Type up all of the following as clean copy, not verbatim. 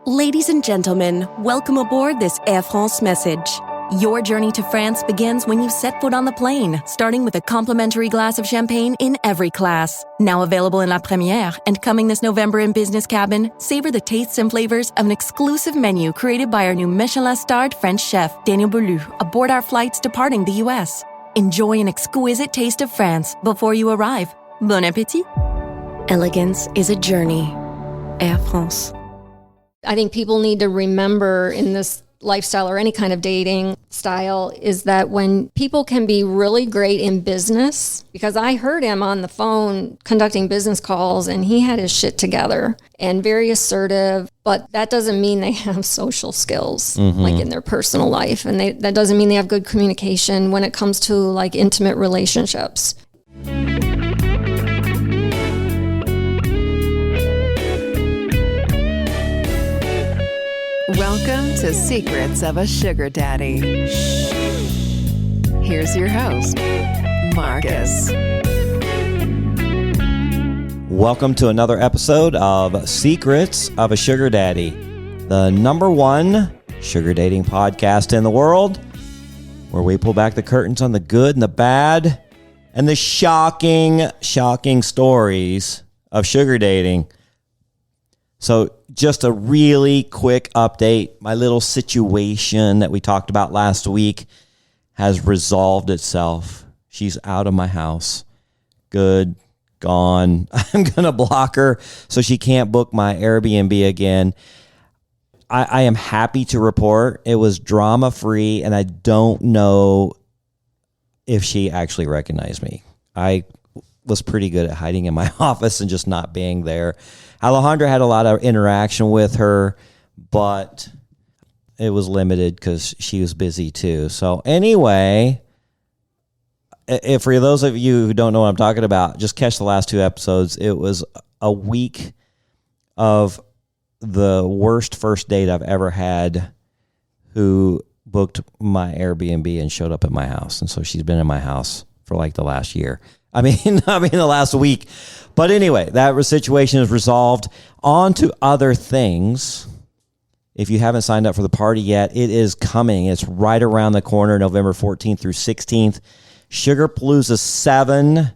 Ladies and gentlemen, welcome aboard this Air France message. Your journey to France begins when you set foot on the plane, starting with a complimentary glass of champagne in every class. Now available in La Première and coming this November in Business Cabin, savor the tastes and flavors of an exclusive menu created by our new Michelin-starred French chef, Daniel Boulou, aboard our flights departing the U.S. Enjoy an exquisite taste of France before you arrive. Bon appétit! Elegance is a journey. Air France. I think people need to remember in this lifestyle or any kind of dating style is that when people can be really great in business, because I heard him on the phone conducting business calls and he had his shit together and very assertive, but that doesn't mean they have social skills like in their personal life. And that doesn't mean they have good communication when it comes to like intimate relationships. Welcome to Secrets of a Sugar Daddy. Here's your host, Marcus. Welcome to another episode of Secrets of a Sugar Daddy, the number one sugar dating podcast in the world, where we pull back the curtains on the good and the bad and the shocking stories of sugar dating. So just a really quick update. My little situation that we talked about last week has resolved itself. She's out of my house. Good, gone. I'm going to block her so she can't book my Airbnb again. I am happy to report it was drama-free, and I don't know if she actually recognized me. I was pretty good at hiding in my office and just not being there. Alejandra had a lot of interaction with her, but it was limited because she was busy too. So anyway, if for those of you who don't know what I'm talking about, just catch the last two episodes. It was a week of the worst first date I've ever had who booked my Airbnb and showed up at my house. And so she's been in my house for like the last year. I mean, the last week. But anyway, that situation is resolved. On to other things. If you haven't signed up for the party yet, it is coming. It's right around the corner, November 14th through 16th. Sugarpalooza 7.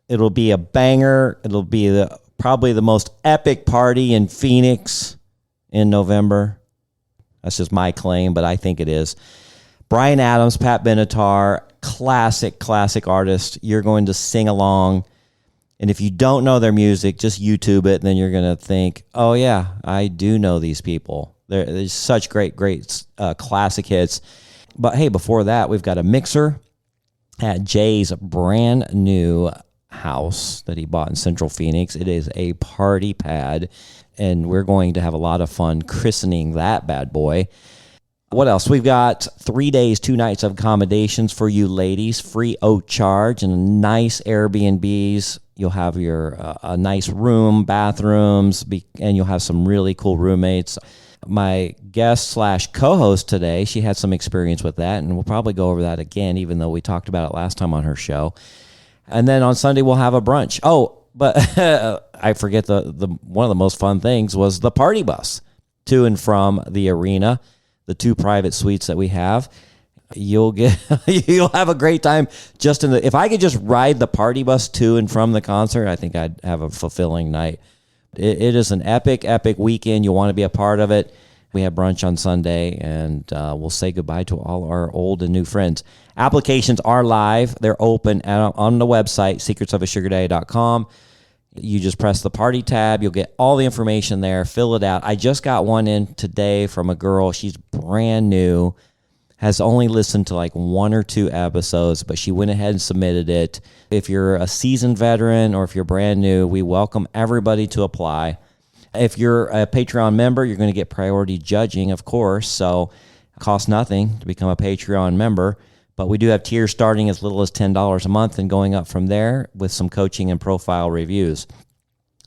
It'll be a banger. It'll be probably the most epic party in Phoenix in November. That's just my claim, but I think it is. Bryan Adams, Pat Benatar, classic artist. You're going to sing along. And if you don't know their music, just YouTube it, and then you're going to think, oh, yeah, I do know these people. There's such great classic hits. But, hey, before that, we've got a mixer at Jay's brand new house that he bought in Central Phoenix. It is a party pad, and we're going to have a lot of fun christening that bad boy. What else? We've got 3 days, 2 nights of accommodations for you ladies, free out charge, and nice Airbnbs. You'll have a nice room, bathrooms, and you'll have some really cool roommates. My guest/co-host today, she had some experience with that, and we'll probably go over that again, even though we talked about it last time on her show. And then on Sunday, we'll have a brunch. Oh, but I forget the one of the most fun things was the party bus to and from the arena. The 2 private suites that we have, you'll have a great time just if I could just ride the party bus to and from the concert, I think I'd have a fulfilling night. It is an epic weekend. You'll want to be a part of it. We have brunch on Sunday, and we'll say goodbye to all our old and new friends. Applications are live. They're open on the website, secretsofasugardaddy.com. You just press the party tab. You'll get all the information there. Fill it out. I just got one in today from a girl. She's brand new, has only listened to like 1 or 2 episodes, but she went ahead and submitted it. If you're a seasoned veteran or if you're brand new, we welcome everybody to apply. If you're a Patreon member, you're going to get priority judging, of course, so it costs nothing to become a Patreon member. But we do have tiers starting as little as $10 a month and going up from there with some coaching and profile reviews.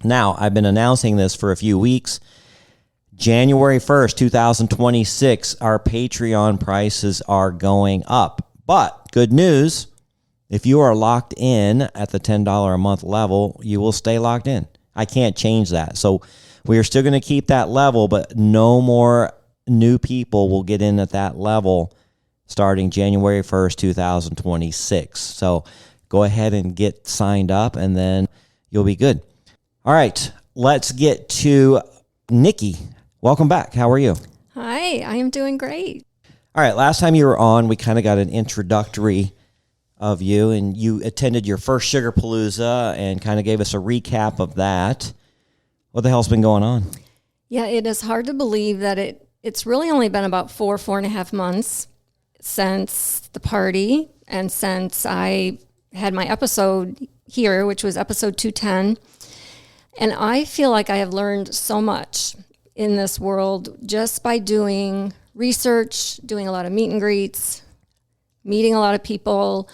Now, I've been announcing this for a few weeks. January 1st, 2026, our Patreon prices are going up. But good news, if you are locked in at the $10 a month level, you will stay locked in. I can't change that. So We are still going to keep that level, but no more new people will get in at that level starting January 1st, 2026. So go ahead and get signed up, and then you'll be good. All right, let's get to Nikki. Welcome back. How are you? Hi, I am doing great. All right, last time you were on, we kind of got an introductory of you, and you attended your first Sugar Palooza and kind of gave us a recap of that. What the hell's been going on? Yeah, it is hard to believe that it's really only been about 4.5 months since the party and since I had my episode here, which was episode 210. And I feel like I have learned so much in this world just by doing research, doing a lot of meet and greets, meeting a lot of people,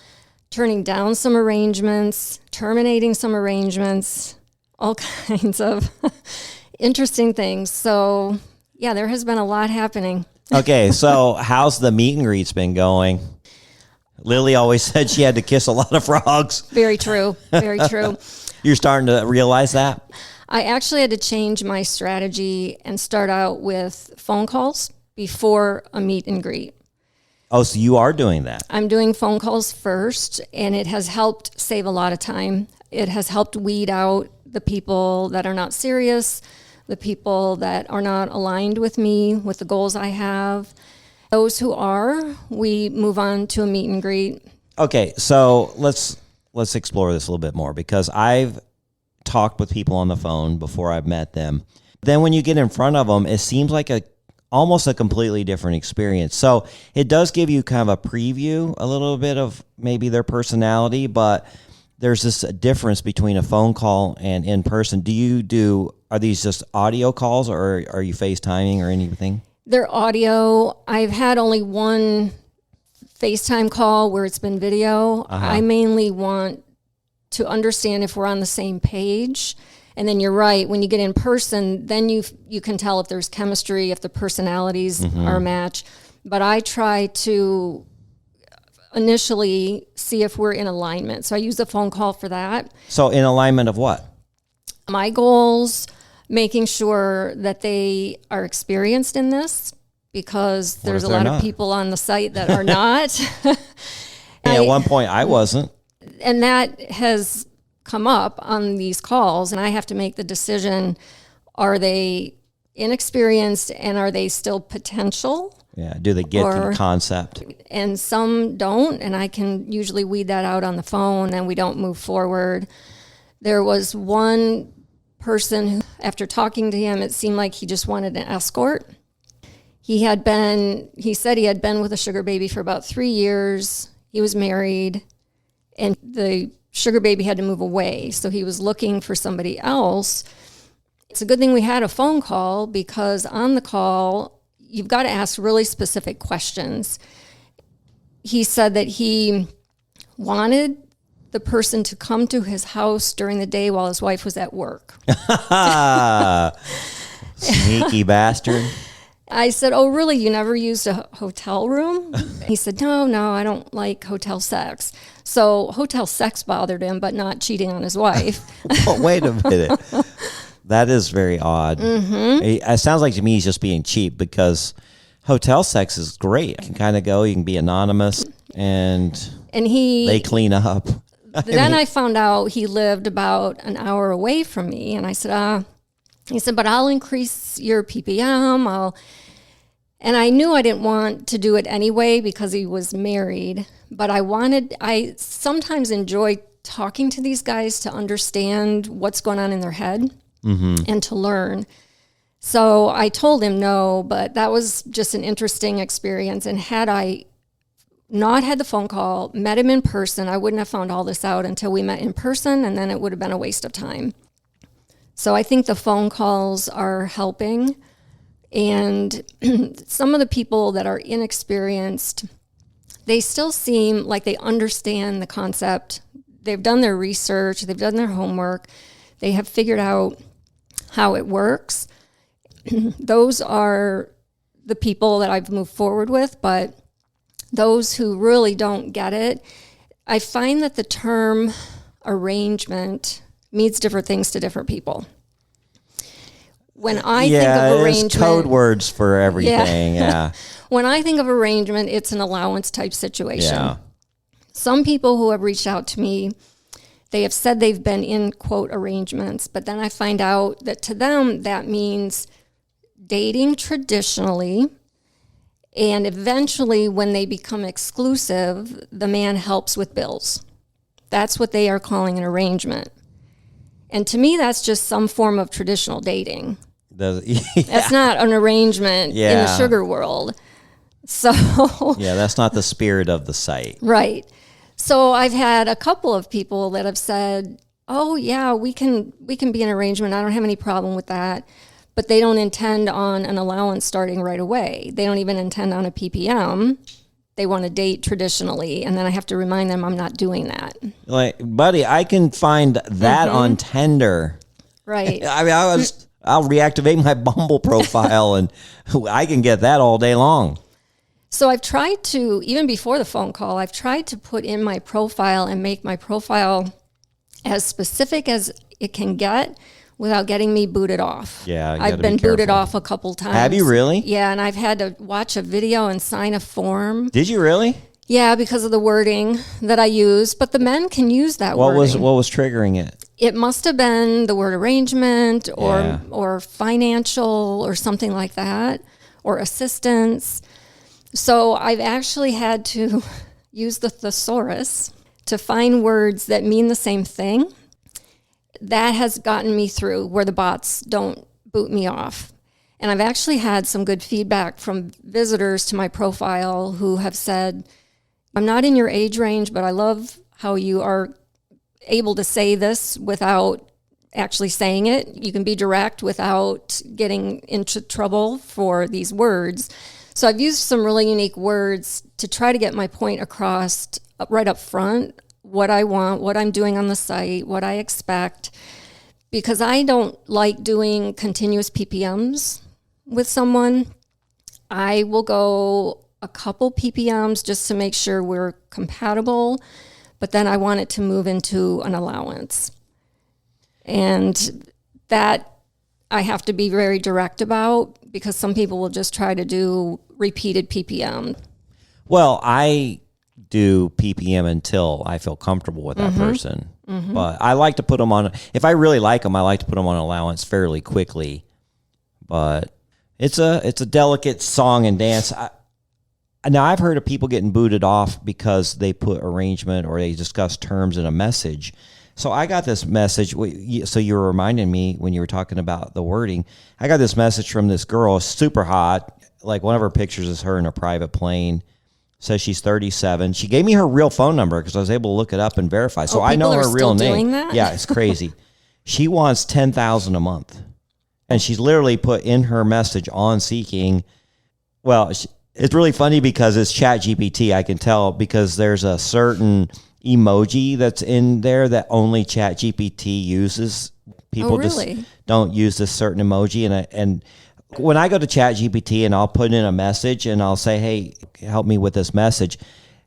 turning down some arrangements, terminating some arrangements, all kinds of interesting things. So, yeah, there has been a lot happening. Okay, so how's the meet and greets been going? Lily always said she had to kiss a lot of frogs. Very true. Very true. You're starting to realize that? I actually had to change my strategy and start out with phone calls before a meet and greet. Oh, so you are doing that? I'm doing phone calls first, and it has helped save a lot of time. It has helped weed out the people that are not serious, the people that are not aligned with me, with the goals I have. Those who are, we move on to a meet and greet. Okay, so let's explore this a little bit more, because I've talked with people on the phone before I've met them. Then when you get in front of them, it seems like almost a completely different experience. So it does give you kind of a preview, a little bit of maybe their personality, but there's this difference between a phone call and in person. Are these just audio calls, or are you FaceTiming or anything? They're audio. I've had only one FaceTime call where it's been video. I mainly want to understand if we're on the same page. And then you're right, when you get in person, then you can tell if there's chemistry, if the personalities are a match. But I try to initially see if we're in alignment. So I use a phone call for that. So in alignment of what? My goals, making sure that they are experienced in this, because there's a lot of people on the site that are not. At one point I wasn't. And that has come up on these calls, and I have to make the decision, are they inexperienced and are they still potential? Yeah, do they get the concept? And some don't, and I can usually weed that out on the phone, and we don't move forward. There was one person who, after talking to him, it seemed like he just wanted an escort. He said he had been with a sugar baby for about 3 years. He was married, and the sugar baby had to move away, so he was looking for somebody else. It's a good thing we had a phone call, because on the call, you've got to ask really specific questions. He said that he wanted the person to come to his house during the day while his wife was at work. Sneaky bastard. I said, oh, really? You never used a hotel room? He said, no, I don't like hotel sex. So hotel sex bothered him, but not cheating on his wife. Well, wait a minute. That is very odd. Mm-hmm. It sounds like to me he's just being cheap, because hotel sex is great. You can kind of go, you can be anonymous, and they clean up. Then I found out he lived about an hour away from me, and I said, he said, but I'll increase your PPM. And I knew I didn't want to do it anyway because he was married, but I sometimes enjoy talking to these guys to understand what's going on in their head and to learn. So I told him no, but that was just an interesting experience. And had I not had the phone call, met him in person, I wouldn't have found all this out until we met in person, and then it would have been a waste of time. So I think the phone calls are helping. And some of the people that are inexperienced, they still seem like they understand the concept. They've done their research, they've done their homework, they have figured out how it works. Those are the people that I've moved forward with, but those who really don't get it, I find that the term arrangement means different things to different people. When I think of arrangement, it's code words for everything. Yeah. When I think of arrangement, it's an allowance type situation. Yeah. Some people who have reached out to me, they have said they've been in, quote, arrangements, but then I find out that to them, that means dating traditionally, and eventually when they become exclusive, the man helps with bills. That's what they are calling an arrangement. And to me, that's just some form of traditional dating. That's not an arrangement in the sugar world. So yeah, that's not the spirit of the site. Right. So I've had a couple of people that have said, "Oh yeah, we can be an arrangement. I don't have any problem with that." But they don't intend on an allowance starting right away. They don't even intend on a PPM. They want to date traditionally, and then I have to remind them I'm not doing that. Like, buddy, I can find that on Tinder. Right. I mean, I'll reactivate my Bumble profile, and I can get that all day long. So I've tried to, even before the phone call, I've tried to put in my profile and make my profile as specific as it can get without getting me booted off. Yeah, I've been booted off a couple times. Have you really? Yeah, and I've had to watch a video and sign a form. Did you really? Yeah, because of the wording that I use, but the men can use that wording. What was triggering it? It must have been the word arrangement or financial or something like that, or assistance. So I've actually had to use the thesaurus to find words that mean the same thing. That has gotten me through where the bots don't boot me off. And I've actually had some good feedback from visitors to my profile who have said, I'm not in your age range, but I love how you are able to say this without actually saying it. You can be direct without getting into trouble for these words. So I've used some really unique words to try to get my point across right up front, what I want, what I'm doing on the site, what I expect, because I don't like doing continuous PPMs with someone. I will go a couple PPMs just to make sure we're compatible, but then I want it to move into an allowance. And that I have to be very direct about, because some people will just try to do repeated PPM. Well, I do PPM until I feel comfortable with that person. Mm-hmm. But I like to put them on, if I really like them, I like to put them on allowance fairly quickly. But it's a delicate song and dance. Now, I've heard of people getting booted off because they put arrangement or they discuss terms in a message. So I got this message. So you were reminding me when you were talking about the wording. I got this message from this girl, super hot. Like one of her pictures is her in a private plane. Says she's 37. She gave me her real phone number because I was able to look it up and verify. So I know her real name. Doing that? Yeah, it's crazy. She wants $10,000 a month, and she's literally put in her message on Seeking. Well, it's really funny because it's ChatGPT. I can tell because there's a certain emoji that's in there that only ChatGPT uses. People just don't use this certain emoji, and when I go to ChatGPT and I'll put in a message and I'll say, hey, help me with this message,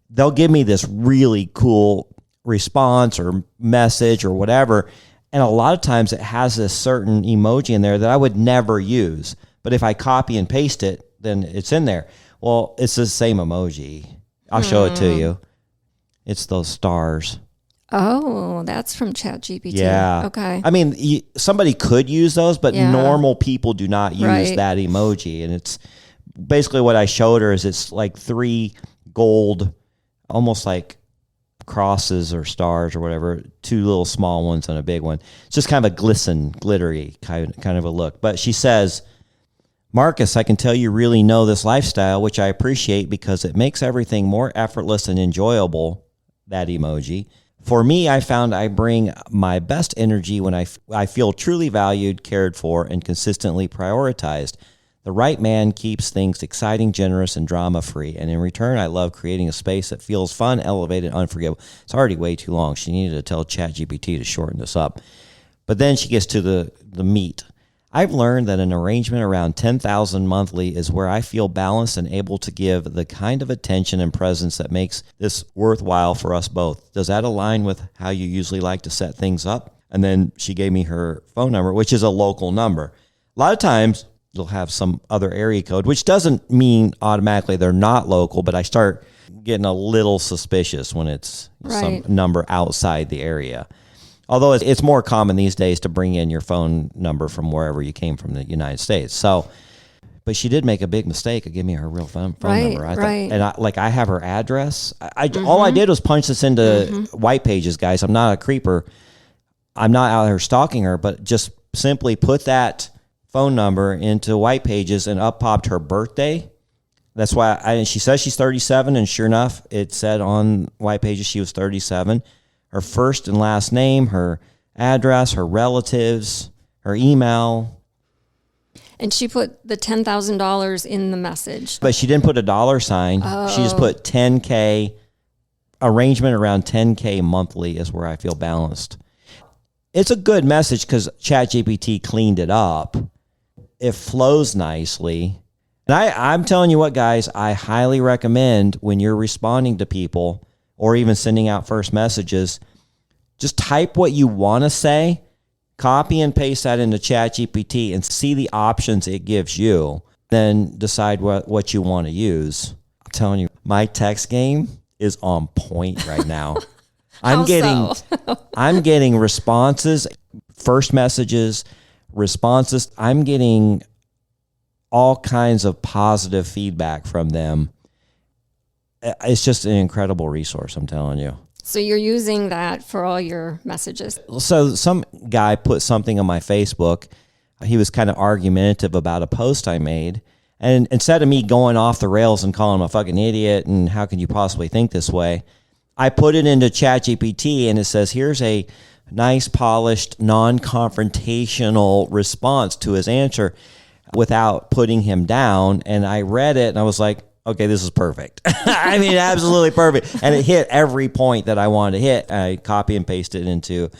they'll give me this really cool response or message or whatever. And a lot of times it has this certain emoji in there that I would never use. But if I copy and paste it, then it's in there. Well, it's the same emoji. I'll show it to you. It's those stars. Oh, that's from ChatGPT. Yeah. Okay. I mean, somebody could use those, but normal people do not use that emoji. And it's basically what I showed her is it's like 3 gold, almost like crosses or stars or whatever, 2 little small ones and a big one. It's just kind of a glittery kind of a look. But she says, Marcus, I can tell you really know this lifestyle, which I appreciate because it makes everything more effortless and enjoyable, that emoji. For me, I found I bring my best energy when I feel truly valued, cared for, and consistently prioritized. The right man keeps things exciting, generous, and drama-free. And in return, I love creating a space that feels fun, elevated, unforgettable. It's already way too long. She needed to tell ChatGPT to shorten this up. But then she gets to the meat. I've learned that an arrangement around $10,000 monthly is where I feel balanced and able to give the kind of attention and presence that makes this worthwhile for us both. Does that align with how you usually like to set things up? And then she gave me her phone number, which is a local number. A lot of times you'll have some other area code, which doesn't mean automatically they're not local, but I start getting a little suspicious when it's some number outside the area. Although it's more common these days to bring in your phone number from wherever you came from the United States. So, but she did make a big mistake of giving me her real phone number. I thought, and I have her address. All I did was punch this into White Pages, guys. I'm not a creeper. I'm not out here stalking her, but just simply put that phone number into White Pages and up popped her birthday. That's why she says she's 37, and sure enough, it said on White Pages she was 37. Her first and last name, her address, her relatives, her email. And she put the $10,000 in the message. But she didn't put a dollar sign. Oh. She just put 10K, arrangement around 10K monthly is where I feel balanced. It's a good message because ChatGPT cleaned it up. It flows nicely. And I'm telling you what, guys, I highly recommend when you're responding to people or even sending out first messages, just type what you want to say, copy and paste that into ChatGPT and see the options it gives you. Then decide what you want to use. I'm telling you, my text game is on point right now. I'm getting responses, first messages, responses. I'm getting all kinds of positive feedback from them. It's just an incredible resource, I'm telling you. So you're using that for all your messages. So some guy put something on my Facebook. He was kind of argumentative about a post I made. And instead of me going off the rails and calling him a fucking idiot and how can you possibly think this way, I put it into ChatGPT and it says, here's a nice, polished, non-confrontational response to his answer without putting him down. And I read it and I was like, okay, this is perfect. I mean, absolutely perfect. And it hit every point that I wanted to hit. I copy and pasted it into,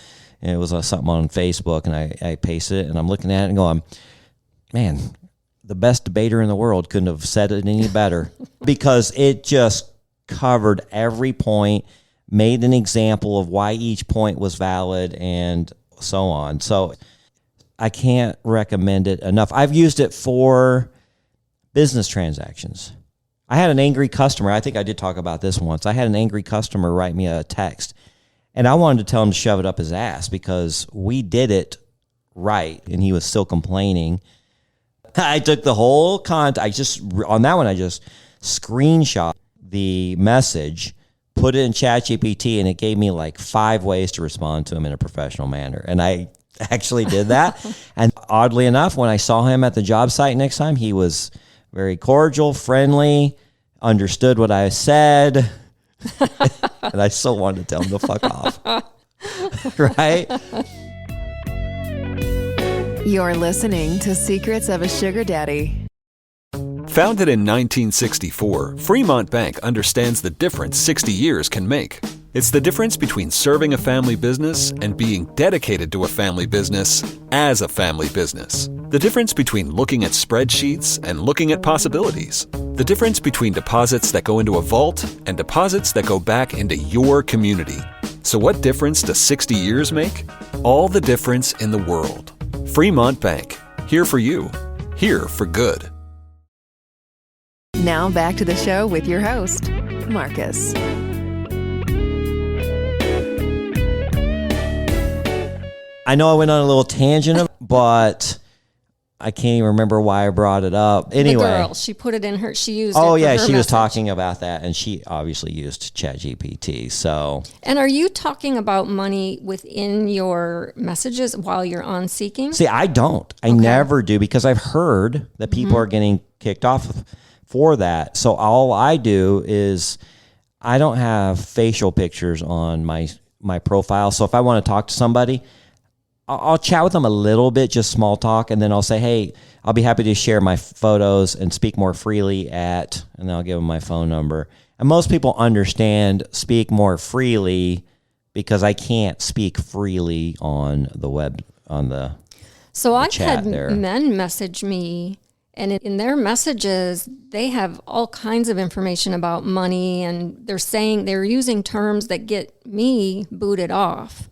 and it was something on Facebook, and I pasted it, and I'm looking at it and going, man, the best debater in the world couldn't have said it any better because it just covered every point, made an example of why each point was valid, and so on. So I can't recommend it enough. I've used it for business transactions. I had an angry customer. I think I did talk about this once. I had an angry customer write me a text, and I wanted to tell him to shove it up his ass because we did it right, and he was still complaining. I took the whole content. On that one, I just screenshot the message, put it in ChatGPT, and it gave me like 5 ways to respond to him in a professional manner. And I actually did that. And oddly enough, when I saw him at the job site next time, he was very cordial, friendly, understood what I said. And I still wanted to tell him to fuck off. Right? You're listening to Secrets of a Sugar Daddy. Founded in 1964, Fremont Bank understands the difference 60 years can make. It's the difference between serving a family business and being dedicated to a family business as a family business. The difference between looking at spreadsheets and looking at possibilities. The difference between deposits that go into a vault and deposits that go back into your community. So what difference does 60 years make? All the difference in the world. Fremont Bank. Here for you. Here for good. Now back to the show with your host, Marcus. I know I went on a little tangent, but I can't even remember why I brought it up. Anyway, the girl, she put it in her. She used. Oh it yeah, for her she was message. talking about that, and she obviously used ChatGPT. So. And are you talking about money within your messages while you're on Seeking? See, I don't. I never do because I've heard that people are getting kicked off for that. So all I do is I don't have facial pictures on my profile. So if I want to talk to somebody, I'll chat with them a little bit, just small talk, and then I'll say, hey, I'll be happy to share my photos and speak more freely at, and then I'll give them my phone number. And most people understand speak more freely because I can't speak freely on the web, on the So I've chat had there. men message me, and in their messages, they have all kinds of information about money, and they're saying they're using terms that get me booted off.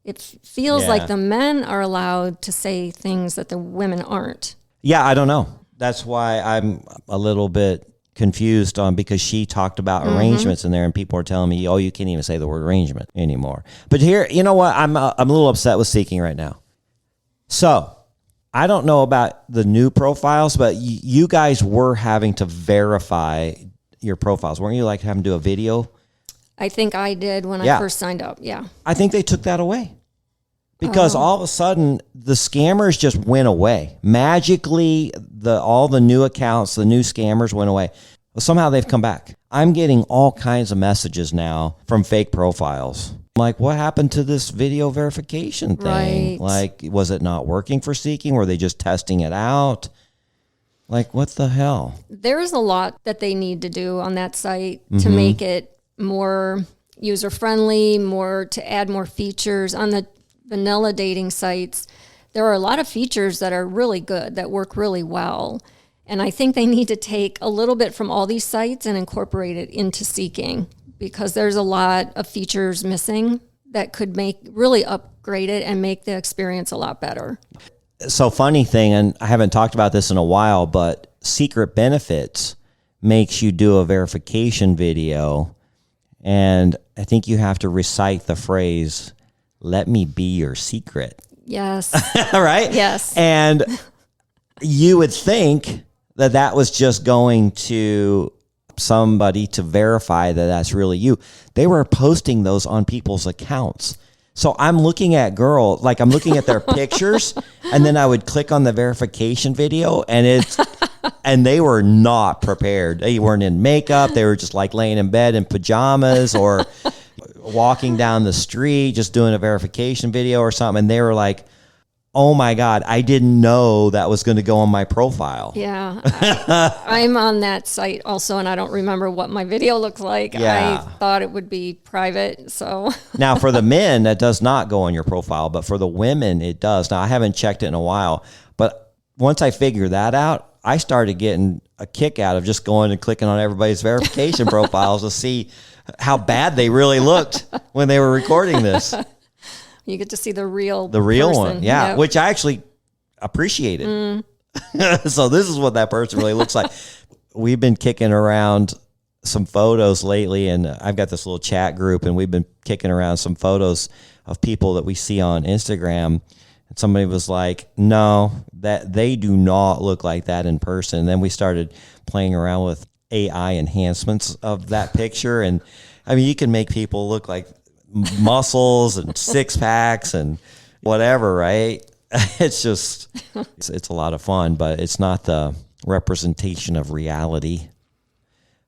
It feels Yeah. like the men are allowed to say things that the women aren't. Yeah, I don't know. That's why I'm a little bit confused on, because she talked about arrangements in there, and people are telling me, oh, you can't even say the word arrangement anymore. But here, you know what? I'm a little upset with Seeking right now. So I don't know about the new profiles, but you guys were having to verify your profiles. Weren't you, like having to do a video? I think I did when I first signed up. Yeah. I think they took that away because all of a sudden the scammers just went away. Magically, all the new accounts, the new scammers went away. Well, somehow they've come back. I'm getting all kinds of messages now from fake profiles. Like, what happened to this video verification thing? Right. Like, was it not working for Seeking? Were they just testing it out? Like, what the hell? There's a lot that they need to do on that site to make it more user-friendly, to add more features. On the vanilla dating sites, there are a lot of features that are really good, that work really well. And I think they need to take a little bit from all these sites and incorporate it into Seeking, because there's a lot of features missing that could really upgrade it and make the experience a lot better. So funny thing, and I haven't talked about this in a while, but Secret Benefits makes you do a verification video, and I think you have to recite the phrase, "Let me be your secret." Yes. Right? Yes. And you would think that was just going to somebody to verify that that's really you. They were posting those on people's accounts. So I'm looking at I'm looking at their pictures, and then I would click on the verification video, and they were not prepared. They weren't in makeup. They were just like laying in bed in pajamas or walking down the street, just doing a verification video or something. And they were like, oh my God, I didn't know that was going to go on my profile. Yeah. I'm on that site also, and I don't remember what my video looked like. Yeah. I thought it would be private, so. Now, for the men, that does not go on your profile, but for the women, it does. Now, I haven't checked it in a while, but once I figured that out, I started getting a kick out of just going and clicking on everybody's verification profiles to see how bad they really looked when they were recording this. You get to see the real one, person. yeah, Yep. which I actually appreciated. So this is what that person really looks like. We've been kicking around some photos lately, and I've got this little chat group, and we've been kicking around some photos of people that we see on Instagram. And somebody was like, no, that they do not look like that in person. And then we started playing around with AI enhancements of that picture. And I mean, you can make people look like muscles and six packs and whatever, right? It's just, it's a lot of fun, but it's not the representation of reality.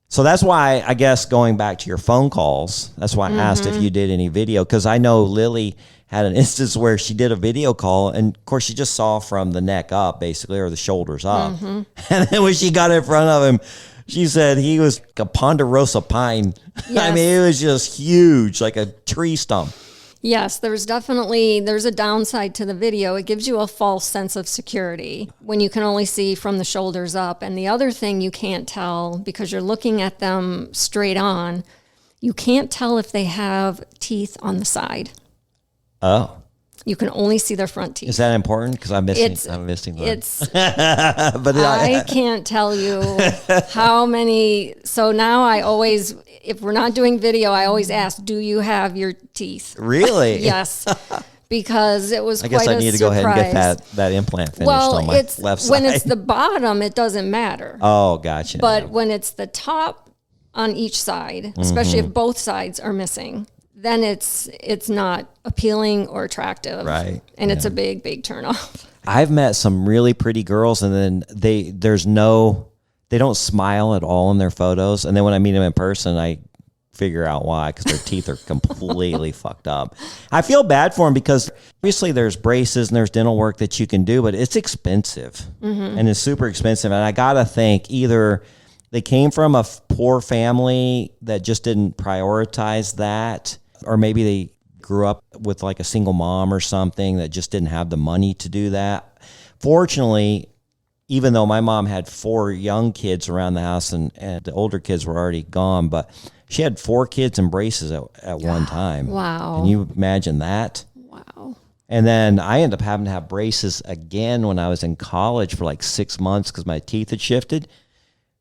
So that's why, I guess, going back to your phone calls, that's why I asked if you did any video, because I know Lily had an instance where she did a video call, and of course she just saw from the neck up, basically, or the shoulders up. And then when she got in front of him, she said he was a ponderosa pine. Yes. I mean, it was just huge, like a tree stump. Yes, there's a downside to the video. It gives you a false sense of security when you can only see from the shoulders up. And the other thing you can't tell, because you're looking at them straight on, you can't tell if they have teeth on the side. Oh. You can only see their front teeth. Is that important? Because I'm missing one. But I can't tell you how many. So now if we're not doing video, I always ask, do you have your teeth? Really? Yes. Because it was I quite a surprise. guess I need to go ahead and get that implant finished on my left side. When it's the bottom, it doesn't matter. Oh, gotcha. But when it's the top on each side, especially if both sides are missing, then it's not appealing or attractive. Right. And it's a big, big turnoff. I've met some really pretty girls, and then they don't smile at all in their photos. And then when I meet them in person, I figure out why, because their teeth are completely fucked up. I feel bad for them because obviously there's braces and there's dental work that you can do, but it's expensive and it's super expensive. And I got to think either they came from a poor family that just didn't prioritize that, or maybe they grew up with like a single mom or something that just didn't have the money to do that. Fortunately, even though my mom had 4 young kids around the house and the older kids were already gone, but she had 4 kids in braces at one time. Wow. Can you imagine that? Wow. And then I ended up having to have braces again when I was in college for like 6 months because my teeth had shifted.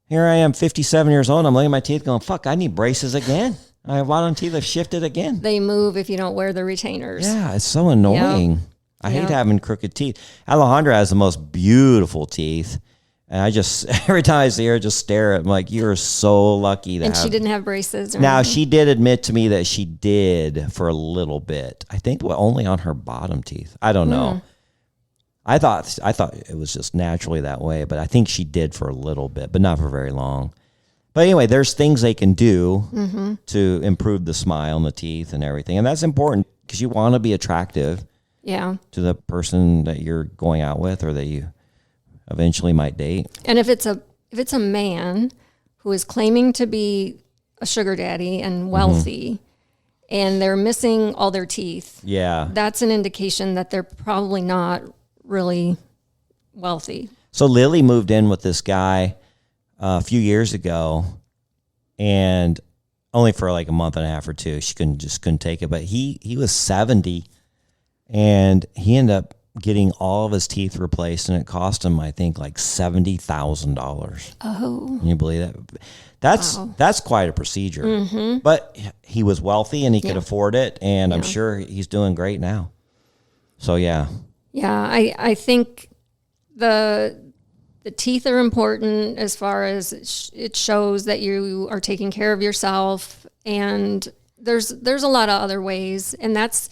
Here I am, 57 years old. I'm looking at my teeth going, fuck, I need braces again. My bottom teeth have shifted again. They move if you don't wear the retainers. Yeah, it's so annoying. I hate having crooked teeth. Alejandra has the most beautiful teeth. And I just, every time I see her, I just stare at her. I'm like, you're so lucky to And have. she didn't have braces. Now, anything? she did admit to me that she did for a little bit. I think only on her bottom teeth. I don't know. I thought it was just naturally that way, but I think she did for a little bit, but not for very long. But anyway, there's things they can do to improve the smile and the teeth and everything. And that's important because you want to be attractive to the person that you're going out with or that you eventually might date. And if it's a man who is claiming to be a sugar daddy and wealthy and they're missing all their teeth, that's an indication that they're probably not really wealthy. So Lily moved in with this guy a few years ago, and only for like a month and a half or two. She couldn't take it. But he was 70, and he ended up getting all of his teeth replaced, and it cost him, I think, like $70,000. Oh, Can you believe that? That's quite a procedure. But he was wealthy and he could afford it, and I'm sure he's doing great now. So yeah. Yeah, I think the teeth are important as far as it shows that you are taking care of yourself, and there's a lot of other ways, and that's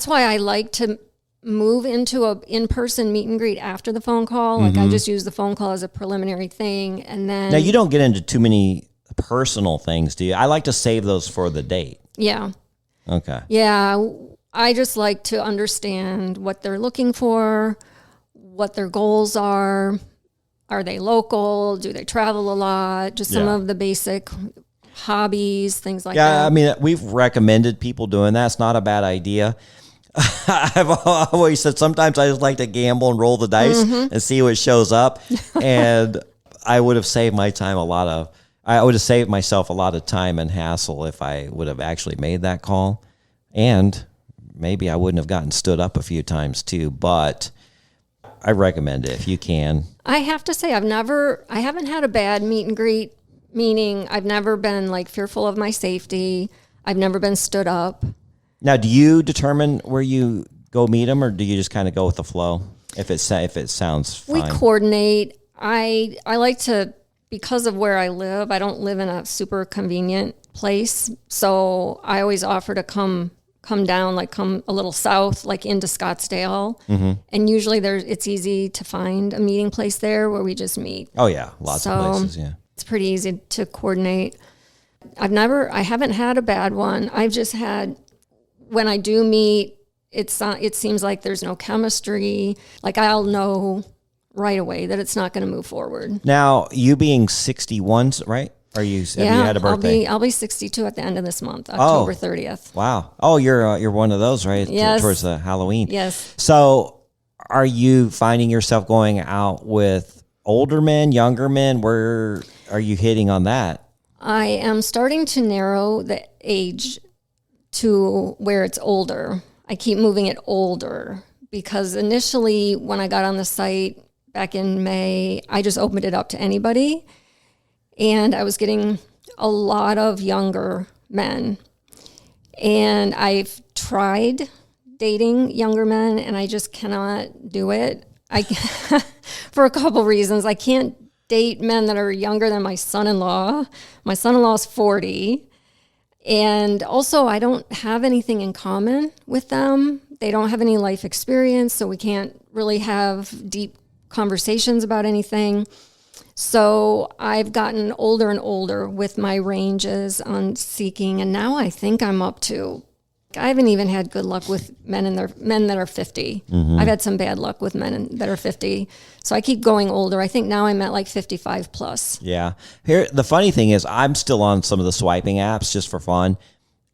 why I like to move into a in-person meet and greet after the phone call. Like I just use the phone call as a preliminary thing, and then Now you don't get into too many personal things, do you? I like to save those for the date. Yeah. Okay. Yeah, I just like to understand what they're looking for, what their goals are. Are they local? Do they travel a lot? Just some of the basic hobbies, things like that. Yeah, I mean, we've recommended people doing that. It's not a bad idea. I've always said sometimes I just like to gamble and roll the dice and see what shows up. And I would have saved myself a lot of time and hassle if I would have actually made that call. And maybe I wouldn't have gotten stood up a few times too, but I recommend it if you can. I have to say, I haven't had a bad meet and greet, meaning I've never been like fearful of my safety. I've never been stood up. Now, do you determine where you go meet them, or do you just kind of go with the flow if it sounds fine? We coordinate. I like to, because of where I live, I don't live in a super convenient place. So I always offer to come down, like come a little south, like into Scottsdale. And usually it's easy to find a meeting place there where we just meet. Oh yeah, lots of places, yeah. It's pretty easy to coordinate. I haven't had a bad one. I've just had, when I do meet, it seems like there's no chemistry. Like I'll know right away that it's not going to move forward. Now, you being 61, right? Have you had a birthday? I'll be 62 at the end of this month, October 30th. Wow. Oh, you're one of those, right? Yes. Towards the Halloween. Yes. So, are you finding yourself going out with older men, younger men? Where are you hitting on that? I am starting to narrow the age to where it's older. I keep moving it older because initially when I got on the site back in May, I just opened it up to anybody. And I was getting a lot of younger men. And I've tried dating younger men, and I just cannot do it. For a couple reasons. I can't date men that are younger than my son-in-law. My son-in-law is 40. And also, I don't have anything in common with them. They don't have any life experience, so we can't really have deep conversations about anything. So I've gotten older and older with my ranges on seeking, and now I think I'm up to, I haven't even had good luck with men that are 50. I've had some bad luck with men that are 50. So I keep going older. I think now I'm at like 55 plus. Yeah. Here, the funny thing is I'm still on some of the swiping apps just for fun.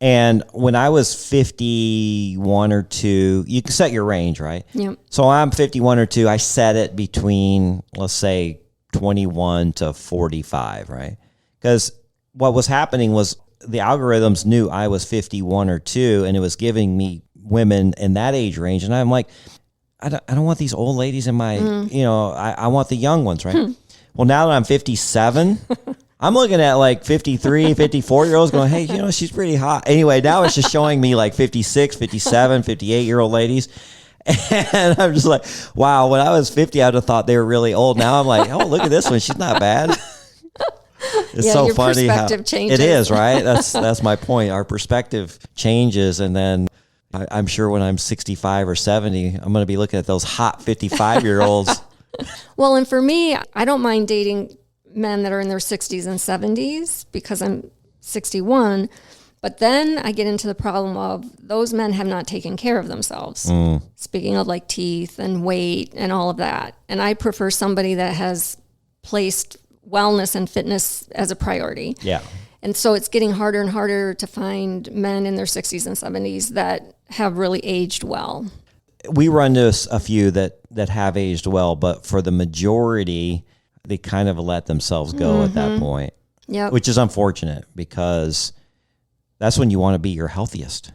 And when I was 51 or 2, you can set your range, right? Yep. So I'm 51 or 2. I set it between, let's say, 21 to 45, right? Because what was happening was the algorithms knew I was 51 or 2, and it was giving me women in that age range. And I'm like, I don't want these old ladies in my, I want the young ones, right? Well, now that I'm 57, I'm looking at like 53, 54-year-olds going, hey, she's pretty hot. Anyway, now it's just showing me like 56, 57, 58-year-old ladies. And I'm just like, wow, when I was 50, I would have thought they were really old. Now I'm like, oh, look at this one. She's not bad. It's so your funny perspective changes. It is, right? That's my point. Our perspective changes, and then I'm sure when I'm 65 or 70, I'm going to be looking at those hot 55-year-olds. Well, and for me, I don't mind dating men that are in their 60s and 70s because I'm 61. But then I get into the problem of those men have not taken care of themselves. Speaking of like teeth and weight and all of that. And I prefer somebody that has placed wellness and fitness as a priority. Yeah. And so it's getting harder and harder to find men in their 60s and 70s that have really aged well. We run into a few that have aged well, but for the majority, they kind of let themselves go at that point. Yep. Which is unfortunate because that's when you want to be your healthiest.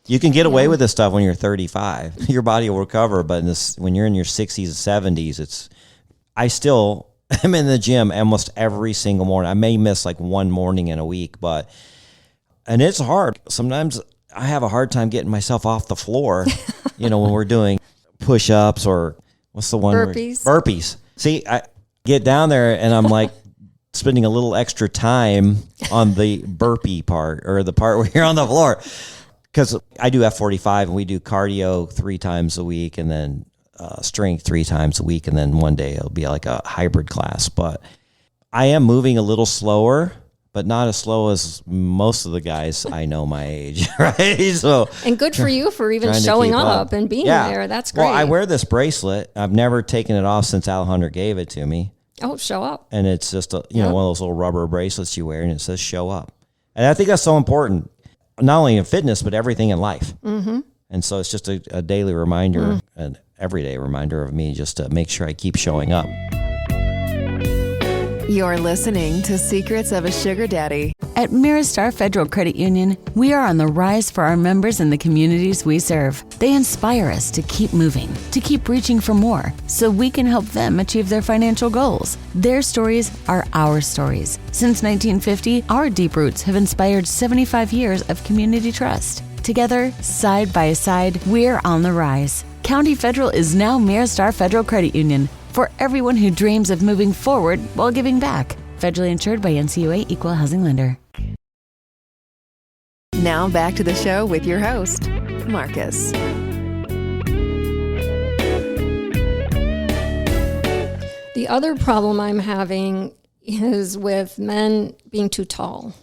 You can get away with this stuff when you're 35. Your body will recover, but when you're in your 60s and 70s, I'm in the gym almost every single morning. I may miss like one morning in a week, and it's hard. Sometimes I have a hard time getting myself off the floor, when we're doing push-ups or what's the one? Burpees. See, I get down there and I'm like spending a little extra time on the burpee part or the part where you're on the floor. Because I do F45 and we do cardio 3 times a week and then strength 3 times a week, and then one day it'll be like a hybrid class. But I am moving a little slower, but not as slow as most of the guys I know my age, right? So, and good for you for even showing up and being there. That's great. Well, I wear this bracelet. I've never taken it off since Alejandra gave it to me. Oh, show up. And it's just one of those little rubber bracelets you wear, and it says show up. And I think that's so important, not only in fitness, but everything in life. Mm-hmm. And so it's just a daily reminder, an everyday reminder of me just to make sure I keep showing up. You're listening to Secrets of a Sugar Daddy. At Miristar Federal Credit Union, we are on the rise for our members and the communities we serve. They inspire us to keep moving, to keep reaching for more, so we can help them achieve their financial goals. Their stories are our stories. Since 1950, our deep roots have inspired 75 years of community trust. Together, side by side, we're on the rise. County Federal is now Miristar Federal Credit Union for everyone who dreams of moving forward while giving back. Federally insured by NCUA Equal Housing Lender. Now back to the show with your host, Marcus. The other problem I'm having is with men being too tall.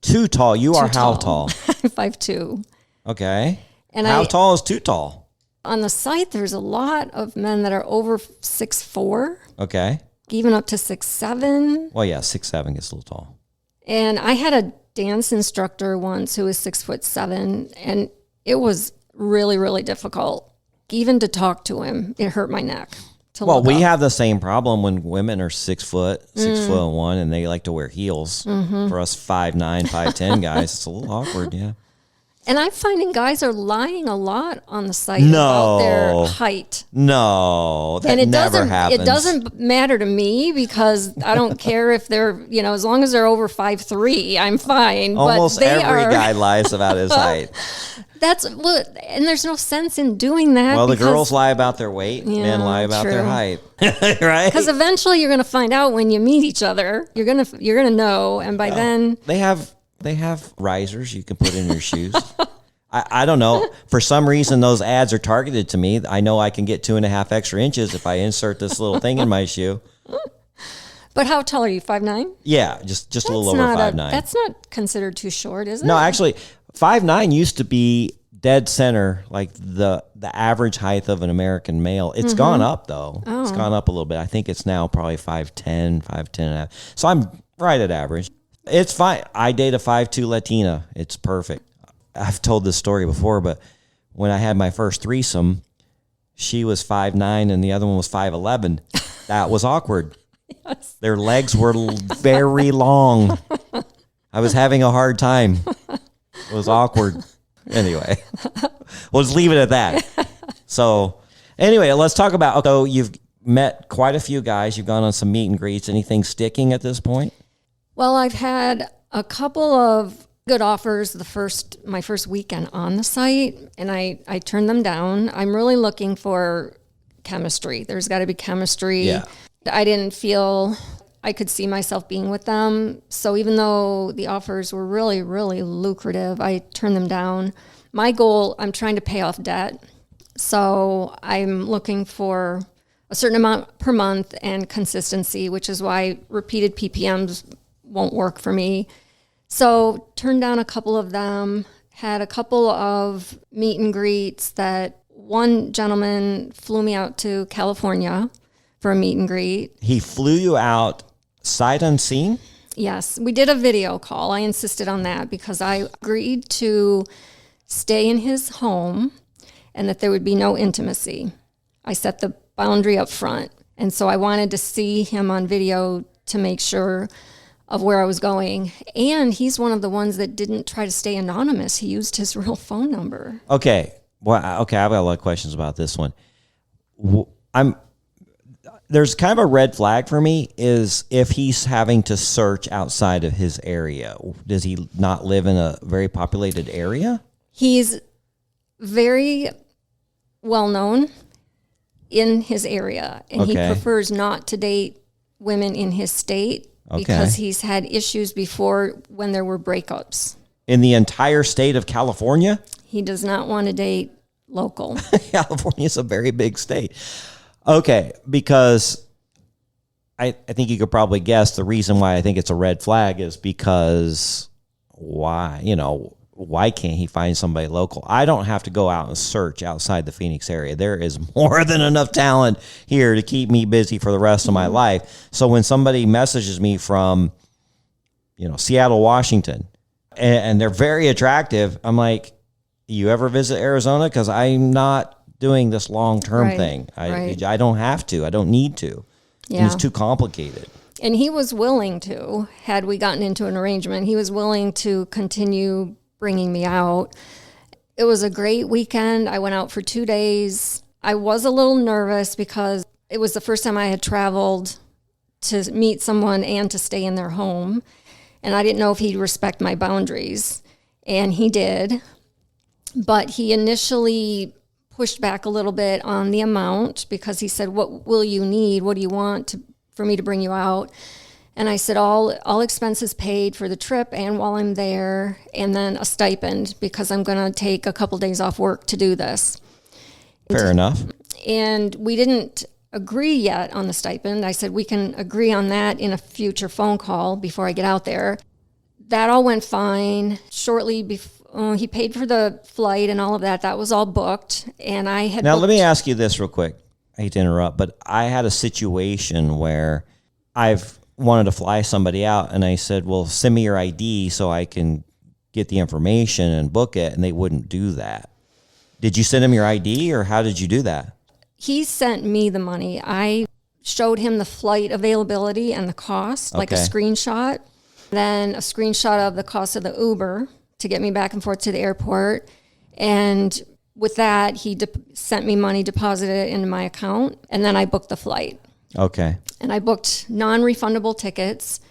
Too tall? You are how tall? 5'2". Okay. And how tall is too tall? On the site, there's a lot of men that are over 6'4". Okay. Even up to 6'7". Well, yeah, 6'7" gets a little tall. And I had a dance instructor once who was 6'7", and it was really, really difficult. Even to talk to him, it hurt my neck. Well, we have the same problem when women are 6 foot, 6'1", and they like to wear heels. Mm-hmm. For us 5'9", 5'10" guys, it's a little awkward, yeah. And I'm finding guys are lying a lot on the site about their height. No, that never happens. It doesn't matter to me because I don't care if they're, as long as they're over 5'3", I'm fine. Almost but every guy lies about his height. And there's no sense in doing that. Well, the girls lie about their weight, men lie about their height, right? Because eventually you're going to find out when you meet each other. You're gonna know, and by then They have risers you can put in your shoes. I don't know. For some reason, those ads are targeted to me. I know I can get 2.5 extra inches if I insert this little thing in my shoe. But how tall are you, 5'9"? Yeah, just a little over 5'9". That's not considered too short, is it? No, actually, 5'9" used to be dead center, like the average height of an American male. It's gone up, though. Oh. It's gone up a little bit. I think it's now probably 5'10", 5'10.5". So I'm right at average. It's fine. I date a 5'2" Latina. It's perfect. I've told this story before, but when I had my first threesome, she was 5'9" and the other one was 5'11". That was awkward. Yes. Their legs were very long. I was having a hard time. It was awkward. Anyway, We'll just leave it at that. So anyway, let's talk about, so you've met quite a few guys. You've gone on some meet and greets. Anything sticking at this point? Well, I've had a couple of good offers my first weekend on the site, and I turned them down. I'm really looking for chemistry. There's got to be chemistry. Yeah. I didn't feel I could see myself being with them. So even though the offers were really, really lucrative, I turned them down. My goal, I'm trying to pay off debt. So I'm looking for a certain amount per month and consistency, which is why repeated PPMs won't work for me. So turned down a couple of them, had a couple of meet and greets that one gentleman flew me out to California for a meet and greet. He flew you out sight unseen? Yes, we did a video call. I insisted on that because I agreed to stay in his home and that there would be no intimacy. I set the boundary up front. And so I wanted to see him on video to make sure of where I was going. And he's one of the ones that didn't try to stay anonymous. He used his real phone number. Okay. Well, okay, I've got a lot of questions about this one. There's kind of a red flag for me is if he's having to search outside of his area. Does he not live in a very populated area? He's very well known in his area, and he prefers not to date women in his state because he's had issues before when there were breakups. In the entire state of California? He does not want to date local. California is a very big state. Okay, because I think you could probably guess the reason why I think it's a red flag is because why can't he find somebody local? I don't have to go out and search outside the Phoenix area. There is more than enough talent here to keep me busy for the rest of my life. So when somebody messages me from, Seattle, Washington, and they're very attractive, I'm like, you ever visit Arizona? Because I'm not doing this long-term thing. I don't have to. I don't need to. Yeah. It's too complicated. And he was willing to, had we gotten into an arrangement, he was willing to continue bringing me out. It was a great weekend. I went out for 2 days. I was a little nervous because it was the first time I had traveled to meet someone and to stay in their home. And I didn't know if he'd respect my boundaries. And he did. But he initially pushed back a little bit on the amount because he said, what will you need? What do you want for me to bring you out? And I said, all expenses paid for the trip and while I'm there, and then a stipend because I'm going to take a couple days off work to do this. Fair enough. And we didn't agree yet on the stipend. I said, we can agree on that in a future phone call before I get out there. That all went fine. Shortly before, he paid for the flight and all of that. That was all booked. And I had Now, let me ask you this real quick. I hate to interrupt, but I had a situation where I've wanted to fly somebody out, and I said, well, send me your ID so I can get the information and book it, and they wouldn't do that. Did you send him your ID, or how did you do that? He sent me the money. I showed him the flight availability and the cost, like a screenshot, then a screenshot of the cost of the Uber to get me back and forth to the airport. And with that, he sent me money, deposited it into my account, and then I booked the flight. Okay. And I booked non-refundable tickets.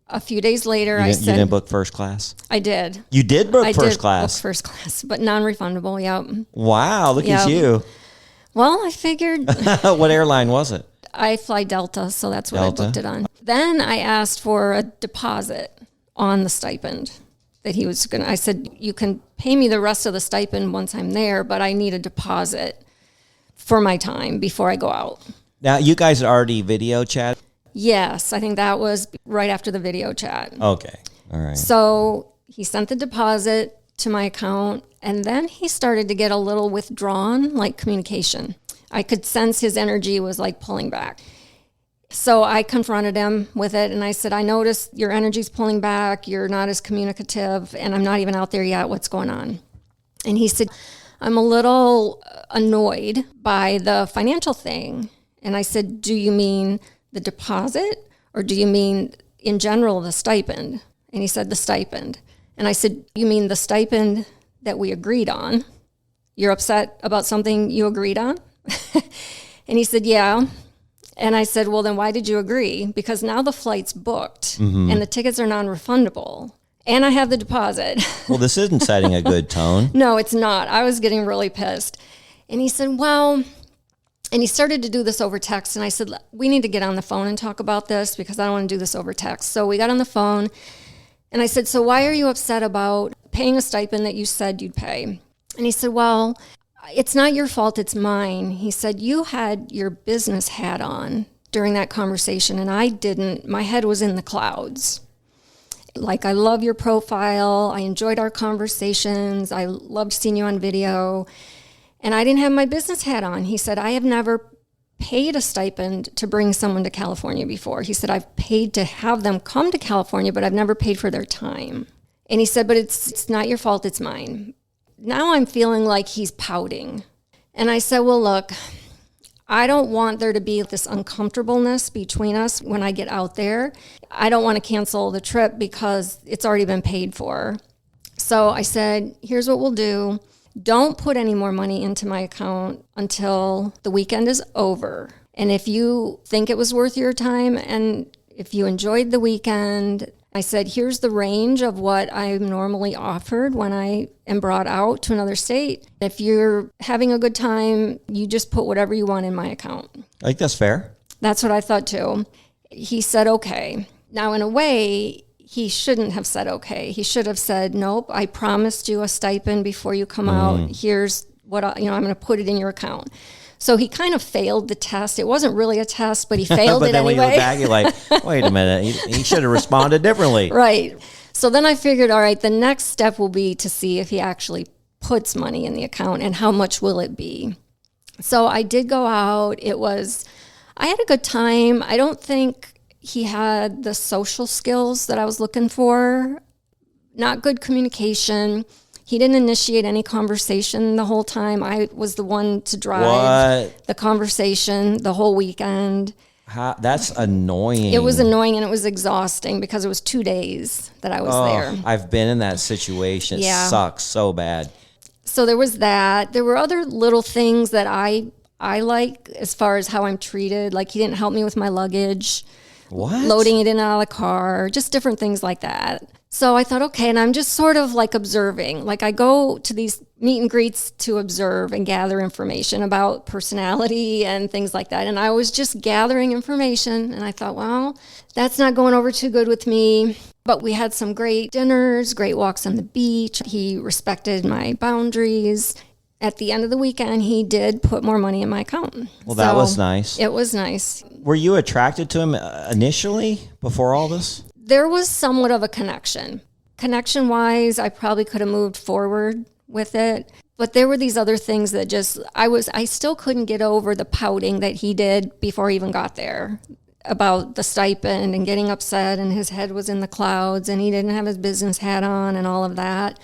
A few days later, I said... You didn't book first class? I did. You did book first class? I did class? book first class, but non-refundable, yeah. Wow, look at you. Well, I figured... What airline was it? I fly Delta, so that's what I booked it on. Then I asked for a deposit on the stipend that he was going to... I said, you can pay me the rest of the stipend once I'm there, but I need a deposit for my time before I go out. Now, you guys had already video chat? Yes, I think that was right after the video chat. Okay, all right. So he sent the deposit to my account, and then he started to get a little withdrawn, like communication. I could sense his energy was like pulling back. So I confronted him with it, and I said, I noticed your energy's pulling back, you're not as communicative, and I'm not even out there yet, what's going on? And he said, I'm a little annoyed by the financial thing. And I said, do you mean the deposit, or do you mean in general the stipend? And he said, the stipend. And I said, you mean the stipend that we agreed on? you're upset about something you agreed on? And he said, yeah. And I said, well, then why did you agree? Because now the flight's booked and the tickets are non-refundable. And I have the deposit. Well, this isn't setting a good tone. No, it's not. I was getting really pissed. And he said, well, and he started to do this over text. And I said, we need to get on the phone and talk about this because I don't want to do this over text. So we got on the phone and I said, so why are you upset about paying a stipend that you said you'd pay? And he said, well, it's not your fault, it's mine. He said, you had your business hat on during that conversation and I didn't. My head was in the clouds. Like, I love your profile. I enjoyed our conversations. I loved seeing you on video. And I didn't have my business hat on. He said, I have never paid a stipend to bring someone to California before. He said, I've paid to have them come to California, but I've never paid for their time. And he said, but it's not your fault, it's mine. Now I'm feeling like he's pouting. And I said, well, look, I don't want there to be this uncomfortableness between us when I get out there. I don't want to cancel the trip because it's already been paid for. So I said, here's what we'll do. Don't put any more money into my account until the weekend is over. And if you think it was worth your time and if you enjoyed the weekend, I said, here's the range of what I'm normally offered when I am brought out to another state. If you're having a good time, you just put whatever you want in my account. I think that's fair. That's what I thought too. He said, okay. Now, in a way, he shouldn't have said okay. He should have said, nope, I promised you a stipend before you come out. Here's what, I'm going to put it in your account. So he kind of failed the test. It wasn't really a test, but he failed but it then anyway. When you look back, you're like, wait a minute, he should have responded differently. Right. So then I figured, all right, the next step will be to see if he actually puts money in the account and how much will it be. So I did go out. I had a good time. I don't think he had the social skills that I was looking for. Not good communication. He didn't initiate any conversation the whole time. I was the one to drive the conversation the whole weekend. That's annoying. It was annoying and it was exhausting because it was 2 days that I was there. I've been in that situation. It sucks so bad. So there was that. There were other little things that I like as far as how I'm treated. Like, he didn't help me with my luggage. What? Loading it in and out of the car, just different things like that. So I thought, okay, and I'm just sort of like observing. Like, I go to these meet and greets to observe and gather information about personality and things like that. And I was just gathering information, and I thought, well, that's not going over too good with me. But we had some great dinners, great walks on the beach. He respected my boundaries. At the end of the weekend, he did put more money in my account. Well, that was nice. It was nice. Were you attracted to him initially before all this? There was somewhat of a connection. Connection-wise, I probably could have moved forward with it. But there were these other things that I still couldn't get over the pouting that he did before he even got there about the stipend and getting upset, and his head was in the clouds and he didn't have his business hat on and all of that.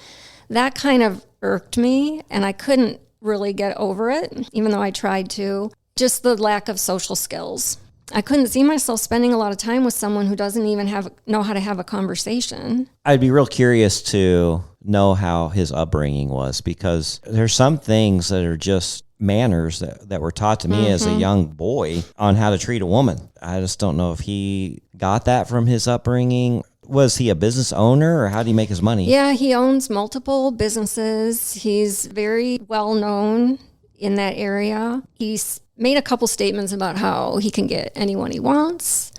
That kind of irked me, and I couldn't really get over it, even though I tried to. Just the lack of social skills. I couldn't see myself spending a lot of time with someone who doesn't even know how to have a conversation. I'd be real curious to know how his upbringing was, because there's some things that are just manners that were taught to me as a young boy on how to treat a woman. I just don't know if he got that from his upbringing. Was he a business owner, or how did he make his money? Yeah, he owns multiple businesses. He's very well known in that area. He's made a couple statements about how he can get anyone he wants.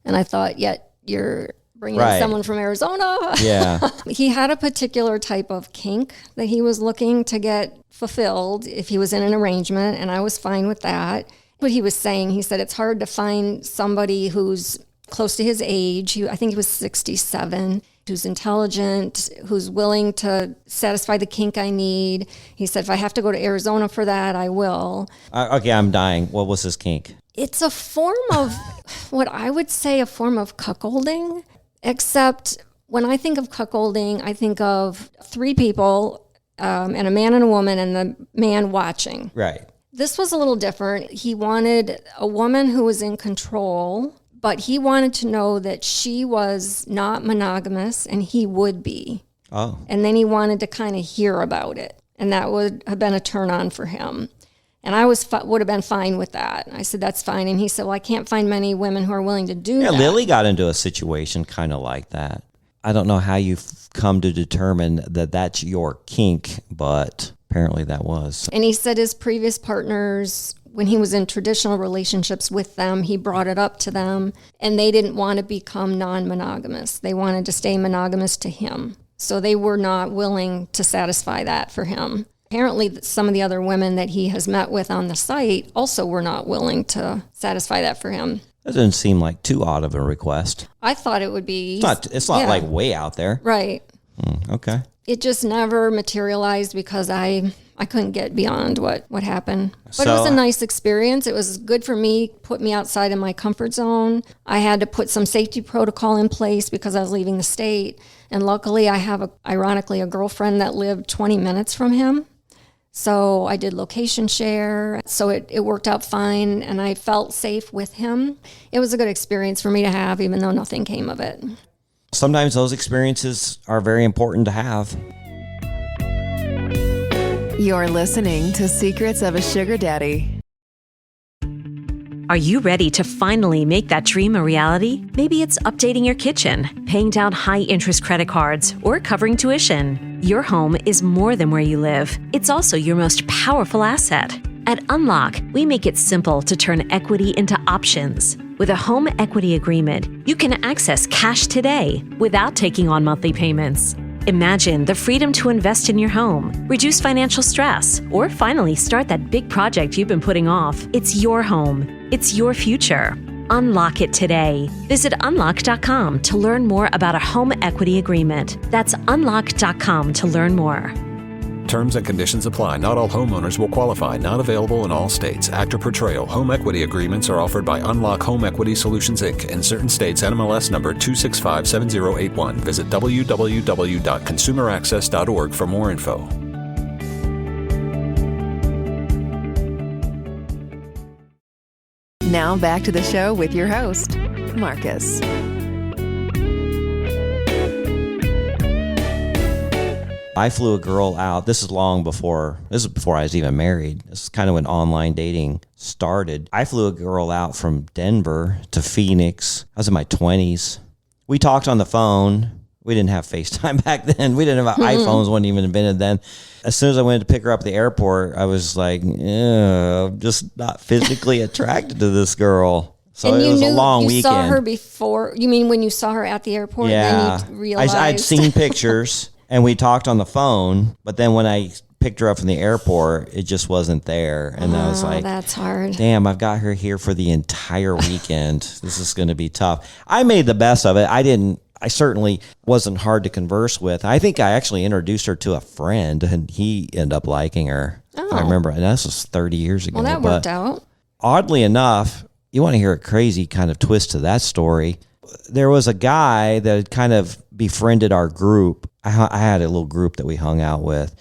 And I thought, yet you're bringing in someone from Arizona. Yeah. He had a particular type of kink that he was looking to get fulfilled if he was in an arrangement, and I was fine with that. What he was saying, he said it's hard to find somebody who's close to his age. I think he was 67, who's intelligent, who's willing to satisfy the kink I need. He said, if I have to go to Arizona for that, I will. Okay, I'm dying. What was his kink? It's a form of what I would say a form of cuckolding, except when I think of cuckolding, I think of three people, and a man and a woman, and the man watching. Right. This was a little different. He wanted a woman who was in control, but he wanted to know that she was not monogamous and he would be. Oh. And then he wanted to kind of hear about it. And that would have been a turn on for him. And I would have been fine with that. I said, that's fine. And he said, well, I can't find many women who are willing to do that. Yeah, Lily got into a situation kind of like that. I don't know how you've come to determine that that's your kink, but apparently that was. And he said his previous partners, when he was in traditional relationships with them, he brought it up to them, and they didn't want to become non-monogamous. They wanted to stay monogamous to him. So they were not willing to satisfy that for him. Apparently, some of the other women that he has met with on the site also were not willing to satisfy that for him. That doesn't seem like too odd of a request. I thought it would be... It's not like way out there. Right. Okay. It just never materialized because I couldn't get beyond what happened. But it was a nice experience. It was good for me, put me outside of my comfort zone. I had to put some safety protocol in place because I was leaving the state. And luckily, I have, ironically, a girlfriend that lived 20 minutes from him. So I did location share. So it worked out fine, and I felt safe with him. It was a good experience for me to have, even though nothing came of it. Sometimes those experiences are very important to have. You're listening to Secrets of a Sugar Daddy. Are you ready to finally make that dream a reality? Maybe it's updating your kitchen, paying down high-interest credit cards, or covering tuition. Your home is more than where you live. It's also your most powerful asset. At Unlock, we make it simple to turn equity into options. With a home equity agreement, you can access cash today without taking on monthly payments. Imagine the freedom to invest in your home, reduce financial stress, or finally start that big project you've been putting off. It's your home. It's your future. Unlock it today. Visit unlock.com to learn more about a home equity agreement. That's unlock.com to learn more. Terms and conditions apply. Not all homeowners will qualify. Not available in all states. Actor Portrayal. Home equity agreements are offered by Unlock Home Equity Solutions, Inc. In certain states, NMLS number 2657081. Visit www.consumeraccess.org for more info. Now back to the show with your host, Marcus. I flew a girl out. This is before I was even married. This is kind of when online dating started. I flew a girl out from Denver to Phoenix. I was in my 20s. We talked on the phone. We didn't have FaceTime back then. We didn't have iPhones, weren't even invented then. As soon as I went to pick her up at the airport, I was like, I'm just not physically attracted to this girl. So and it was a long weekend. You saw her before? You mean when you saw her at the airport? Yeah. Then you realized? I'd seen pictures. And we talked on the phone, but then when I picked her up from the airport, it just wasn't there. And I was like, that's hard. Damn, I've got her here for the entire weekend. This is going to be tough. I made the best of it. I certainly wasn't hard to converse with. I think I actually introduced her to a friend, and he ended up liking her. I remember, and this was 30 years ago. Well, that worked out. Oddly enough, you want to hear a crazy kind of twist to that story. There was a guy that had kind of befriended our group. I had a little group that we hung out with.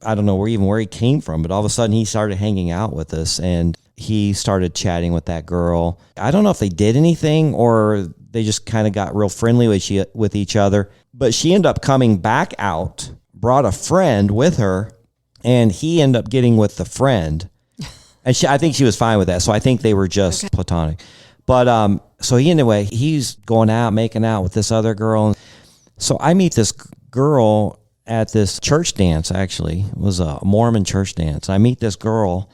I don't know where he came from, but all of a sudden he started hanging out with us, and he started chatting with that girl. I don't know if they did anything or they just kind of got real friendly with each other, but she ended up coming back out, brought a friend with her, and he ended up getting with the friend. And I think she was fine with that. So I think they were just platonic. But so he's going out, making out with this other girl. So I meet this girl at this church dance, actually. It was a Mormon church dance. I meet this girl.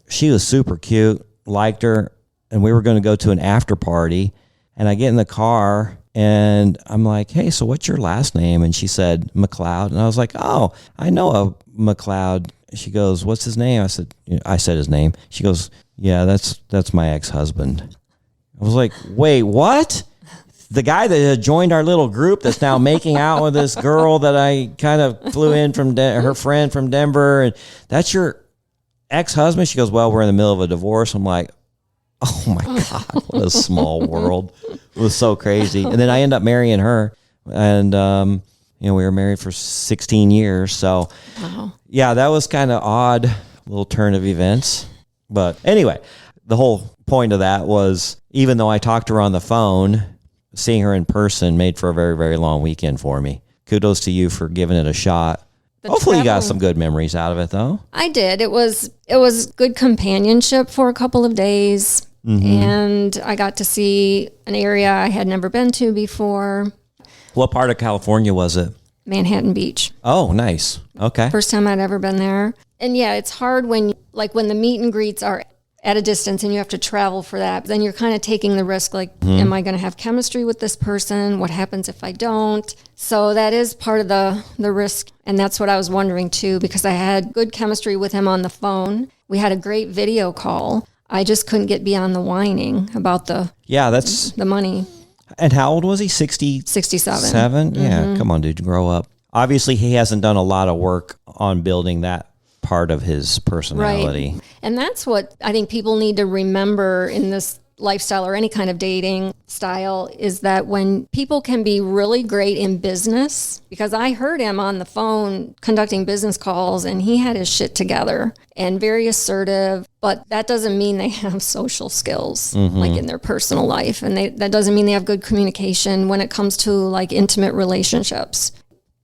She was super cute, liked her, and we were going to go to an after party. And I get in the car, and I'm like, hey, so what's your last name? And she said, McLeod. And I was like, oh, I know a McLeod. She goes, what's his name? I said his name. She goes, yeah, that's my ex-husband. I was like, wait, what? The guy that had joined our little group that's now making out with this girl that I kind of flew in from her friend from Denver, and that's your ex-husband? She goes, well, we're in the middle of a divorce. I'm like, oh my God, what a small world. It was so crazy. And then I ended up marrying her, and we were married for 16 years. So yeah, that was kind of odd little turn of events. But anyway, the whole point of that was, even though I talked to her on the phone, seeing her in person made for a very, very long weekend for me. Kudos to you for giving it a shot. Hopefully you got traveling- some good memories out of it, though. I did. It was good companionship for a couple of days. And I got to see an area I had never been to before. What part of California was it? Manhattan Beach. Oh, nice. Okay. First time I'd ever been there. And yeah, it's hard when the meet and greets are at a distance and you have to travel for that. Then you're kind of taking the risk, like, am I going to have chemistry with this person? What happens if I don't? So that is part of the risk. And that's what I was wondering too, because I had good chemistry with him on the phone. We had a great video call. I just couldn't get beyond the whining about the money. And how old was he? 67. Yeah, come on, dude, grow up. Obviously, he hasn't done a lot of work on building that part of his personality. Right. And that's what I think people need to remember in this lifestyle or any kind of dating style, is that when people can be really great in business, because I heard him on the phone conducting business calls and he had his shit together and very assertive, but that doesn't mean they have social skills like in their personal life. And that doesn't mean they have good communication when it comes to like intimate relationships.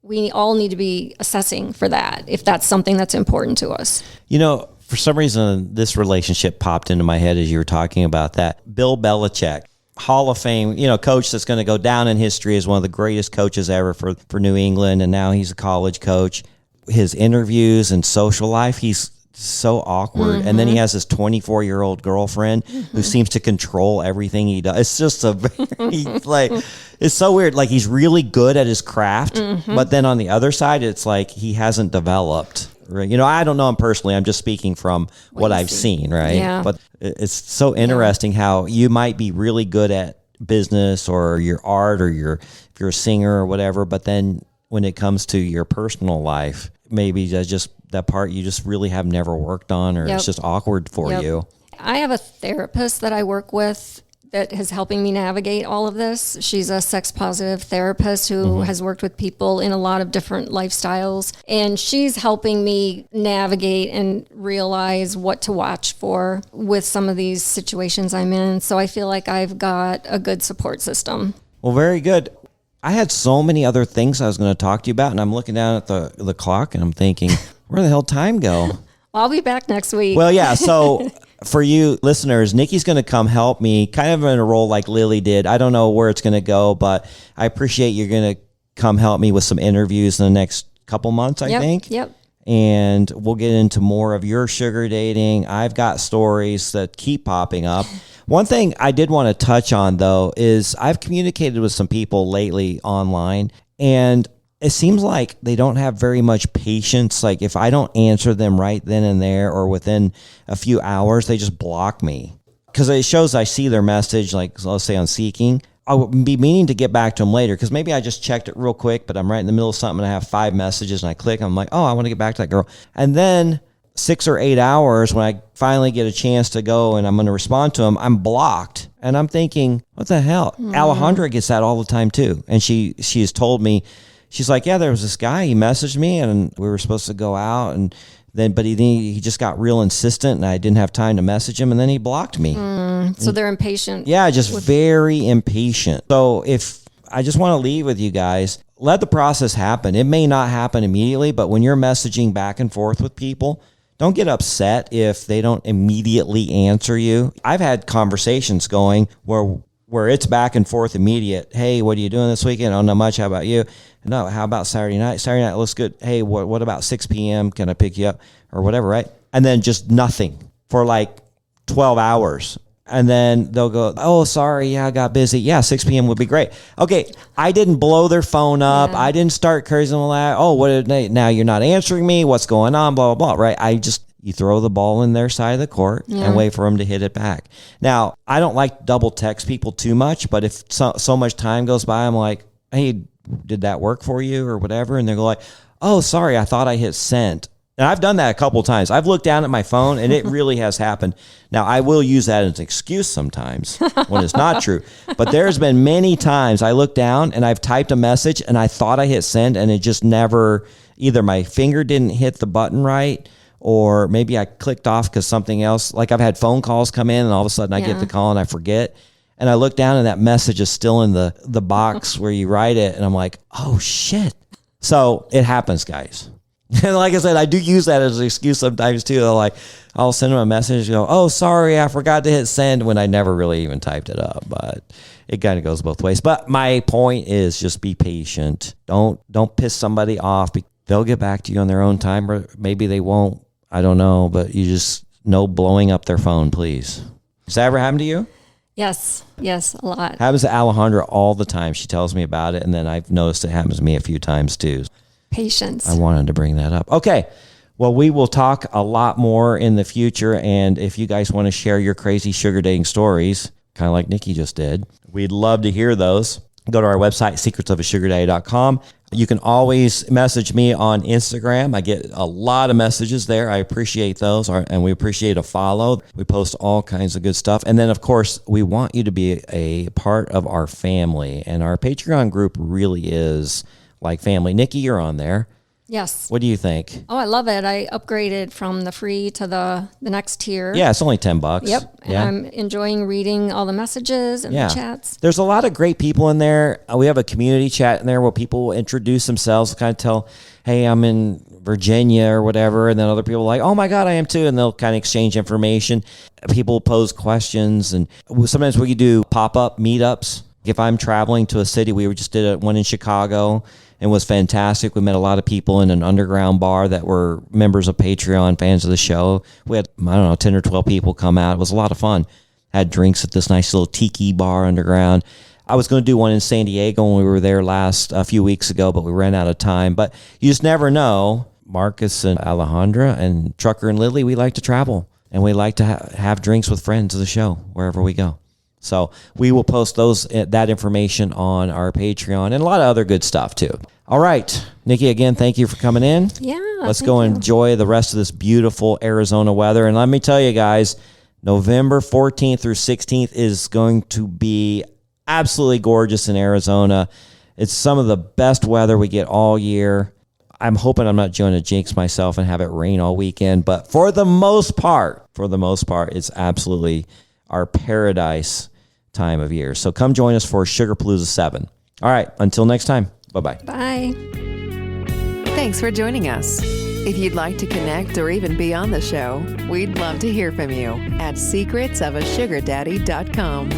We all need to be assessing for that if that's something that's important to us. You know, for some reason, this relationship popped into my head as you were talking about that. Bill Belichick, Hall of Fame, coach that's going to go down in history as one of the greatest coaches ever for New England, and now he's a college coach. His interviews and social life, he's so awkward. And then he has this 24-year-old girlfriend who seems to control everything he does. It's just it's so weird. Like, he's really good at his craft, but then on the other side, it's like he hasn't developed. Right. I don't know him personally. I'm just speaking from what I've seen, right? Yeah. But it's so interesting how you might be really good at business or your art or if you're a singer or whatever, but then when it comes to your personal life, maybe that's just that part you just really have never worked on, or it's just awkward for you. I have a therapist that I work with that is helping me navigate all of this. She's a sex positive therapist who has worked with people in a lot of different lifestyles. And she's helping me navigate and realize what to watch for with some of these situations I'm in. So I feel like I've got a good support system. Well, very good. I had so many other things I was going to talk to you about, and I'm looking down at the clock and I'm thinking, where the hell time go? I'll be back next week. Well, yeah. So for you listeners, Nikki's going to come help me kind of in a role like Lily did. I don't know where it's going to go, but I appreciate you're going to come help me with some interviews in the next couple months, I think. Yep. And we'll get into more of your sugar dating. I've got stories that keep popping up. One thing I did want to touch on, though, is I've communicated with some people lately online, and it seems like they don't have very much patience. Like, if I don't answer them right then and there or within a few hours, they just block me. Because it shows I see their message, like, let's say on Seeking. I'll be meaning to get back to them later because maybe I just checked it real quick, but I'm right in the middle of something and I have 5 messages and I click. I'm like, oh, I want to get back to that girl. And then 6 or 8 hours when I finally get a chance to go and I'm going to respond to them, I'm blocked. And I'm thinking, what the hell? Alejandra gets that all the time too. And she has told me, she's like, yeah, there was this guy, he messaged me and we were supposed to go out, and then, but he just got real insistent and I didn't have time to message him, and then he blocked me. So they're impatient. Yeah, just very impatient. So if I just want to leave with you guys, let the process happen. It may not happen immediately, but when you're messaging back and forth with people, don't get upset if they don't immediately answer you. I've had conversations going where it's back and forth immediate. Hey, what are you doing this weekend? Oh, not much. How about you? No, how about Saturday night? Saturday night looks good. Hey, what about 6 p.m.? Can I pick you up? Or whatever, right? And then just nothing for like 12 hours. And then they'll go, oh, sorry, yeah, I got busy. Yeah, 6 p.m. would be great. Okay, I didn't blow their phone up. Yeah. I didn't start crazy on that. Oh, now you're not answering me. What's going on? Blah, blah, blah, right? You throw the ball in their side of the court and wait for them to hit it back. Now, I don't like double text people too much, but if so much time goes by, I'm like, hey, did that work for you or whatever? And they're like, oh, sorry, I thought I hit send. And I've done that a couple of times. I've looked down at my phone and it really has happened. Now, I will use that as an excuse sometimes when it's not true. But there's been many times I look down and I've typed a message and I thought I hit send and it just never, either my finger didn't hit the button right, or maybe I clicked off because something else. Like, I've had phone calls come in and all of a sudden I get the call and I forget. And I look down and that message is still in the box where you write it. And I'm like, oh, shit. So it happens, guys. And like I said, I do use that as an excuse sometimes too. I'll send them a message and go, oh, sorry, I forgot to hit send, when I never really even typed it up. But it kind of goes both ways. But my point is just be patient. Don't piss somebody off. They'll get back to you on their own time, or maybe they won't. I don't know. But you just know blowing up their phone, please. Does that ever happen to you? Yes, a lot. Happens to Alejandra all the time. She tells me about it, and then I've noticed it happens to me a few times too. Patience. I wanted to bring that up. Okay. Well, we will talk a lot more in the future, and if you guys want to share your crazy sugar dating stories, kind of like Nikki just did, we'd love to hear those. Go to our website, secretsofasugardaddy.com. You can always message me on Instagram. I get a lot of messages there. I appreciate those, and we appreciate a follow. We post all kinds of good stuff. And then, of course, we want you to be a part of our family, and our Patreon group really is like family. Nikki, you're on there. Yes. What do you think? Oh, I love it. I upgraded from the free to the next tier. Yeah, it's only $10. Yep. And yeah. I'm enjoying reading all the messages and the chats. There's a lot of great people in there. We have a community chat in there where people will introduce themselves, kind of tell, hey, I'm in Virginia or whatever. And then other people are like, oh my God, I am too. And they'll kind of exchange information. People pose questions. And sometimes we do pop-up meetups. If I'm traveling to a city, we just did one in Chicago. And was fantastic. We met a lot of people in an underground bar that were members of Patreon, fans of the show. We had, 10 or 12 people come out. It was a lot of fun. Had drinks at this nice little tiki bar underground. I was going to do one in San Diego when we were there a few weeks ago, but we ran out of time. But you just never know. Marcus and Alejandra and Trucker and Lily, we like to travel. And we like to have drinks with friends of the show wherever we go. So we will post that information on our Patreon and a lot of other good stuff too. All right, Nikki, again, thank you for coming in. Yeah. Let's go enjoy the rest of this beautiful Arizona weather. And let me tell you guys, November 14th through 16th is going to be absolutely gorgeous in Arizona. It's some of the best weather we get all year. I'm hoping I'm not going to jinx myself and have it rain all weekend, but for the most part, it's absolutely our paradise time of year. So come join us for Sugarpalooza 7. All right, until next time, bye-bye. Bye. Thanks for joining us. If you'd like to connect or even be on the show, we'd love to hear from you at secretsofasugardaddy.com.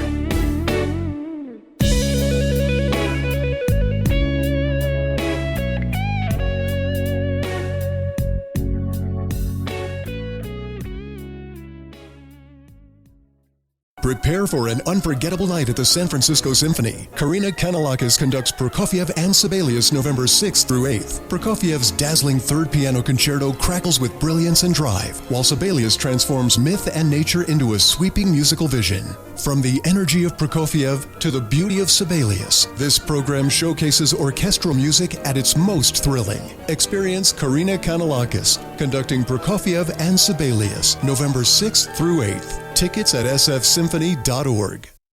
Prepare for an unforgettable night at the San Francisco Symphony. Karina Kanellakis conducts Prokofiev and Sibelius November 6th through 8th. Prokofiev's dazzling third piano concerto crackles with brilliance and drive, while Sibelius transforms myth and nature into a sweeping musical vision. From the energy of Prokofiev to the beauty of Sibelius, this program showcases orchestral music at its most thrilling. Experience Karina Kanellakis conducting Prokofiev and Sibelius November 6th through 8th. Tickets at sfsymphony.org.